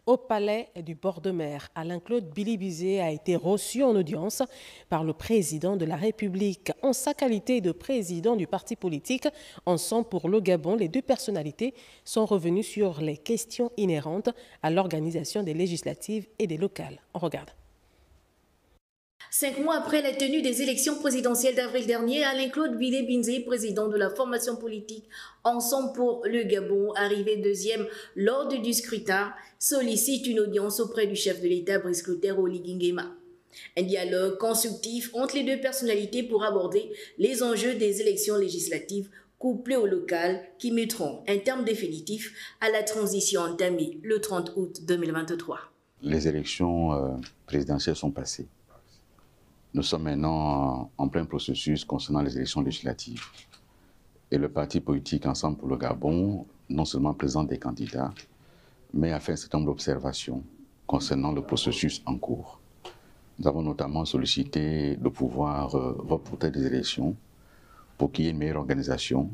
Au palais du bord de mer, Alain-Claude Bilibizé a été reçu en audience par le président de la République. En sa qualité de président du parti politique Ensemble pour le Gabon, les deux personnalités sont revenues sur les questions inhérentes à l'organisation des législatives et des locales. On regarde. 5 mois après la tenue des élections présidentielles d'avril dernier, Alain-Claude Bilibizé, président de la formation politique Ensemble pour le Gabon, arrivé deuxième lors du scrutin, sollicite une audience auprès du chef de l'État, Brice Clotaire Oligui Nguema. Un dialogue constructif entre les deux personnalités pour aborder les enjeux des élections législatives couplées au local qui mettront un terme définitif à la transition entamée le 30 août 2023. Les élections présidentielles sont passées. Nous sommes maintenant en plein processus concernant les élections législatives. Et le parti politique Ensemble pour le Gabon, non seulement présente des candidats, mais a fait un certain nombre d'observations concernant le processus en cours. Nous avons notamment sollicité le pouvoir reporter des élections pour qu'il y ait une meilleure organisation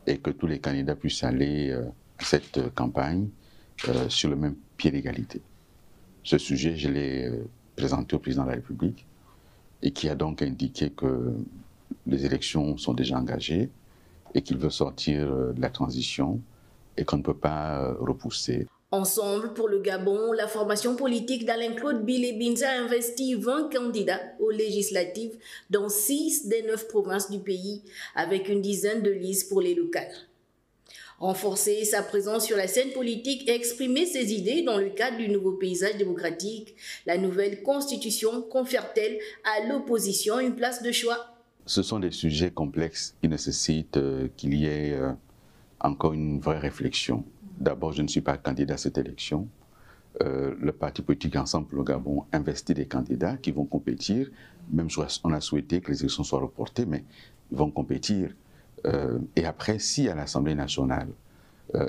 et que tous les candidats puissent aller à cette campagne sur le même pied d'égalité. Ce sujet, je l'ai présenté au président de la République et qui a donc indiqué que les élections sont déjà engagées et qu'il veut sortir de la transition et qu'on ne peut pas repousser. Ensemble pour le Gabon, la formation politique d'Alain-Claude Bilibizé a investi 20 candidats aux législatives dans 6 des 9 provinces du pays, avec une dizaine de listes pour les locales. Renforcer sa présence sur la scène politique et exprimer ses idées dans le cadre du nouveau paysage démocratique, la nouvelle constitution confère-t-elle à l'opposition une place de choix? Ce sont des sujets complexes qui nécessitent qu'il y ait encore une vraie réflexion. D'abord, je ne suis pas candidat à cette élection. Le parti politique Ensemble pour le Gabon investit des candidats qui vont compétir. Même on a souhaité que les élections soient reportées, mais ils vont compétir. Et après, si à l'Assemblée nationale,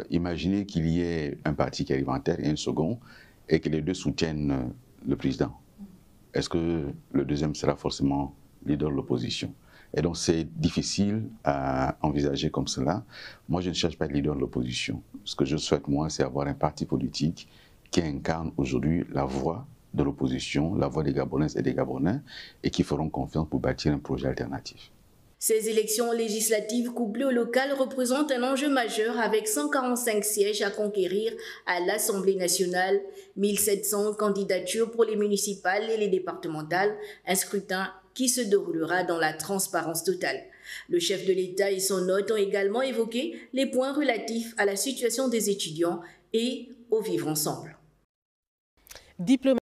imaginez qu'il y ait un parti qui arrive en tête et un second, et que les deux soutiennent le président. Est-ce que le deuxième sera forcément leader de l'opposition? Et donc c'est difficile à envisager comme cela. Moi, je ne cherche pas de leader de l'opposition. Ce que je souhaite, moi, c'est avoir un parti politique qui incarne aujourd'hui la voix de l'opposition, la voix des Gabonaises et des Gabonais, et qui feront confiance pour bâtir un projet alternatif. Ces élections législatives couplées au local représentent un enjeu majeur avec 145 sièges à conquérir à l'Assemblée nationale, 1700 candidatures pour les municipales et les départementales, un scrutin qui se déroulera dans la transparence totale. Le chef de l'État et son hôte ont également évoqué les points relatifs à la situation des étudiants et au vivre ensemble.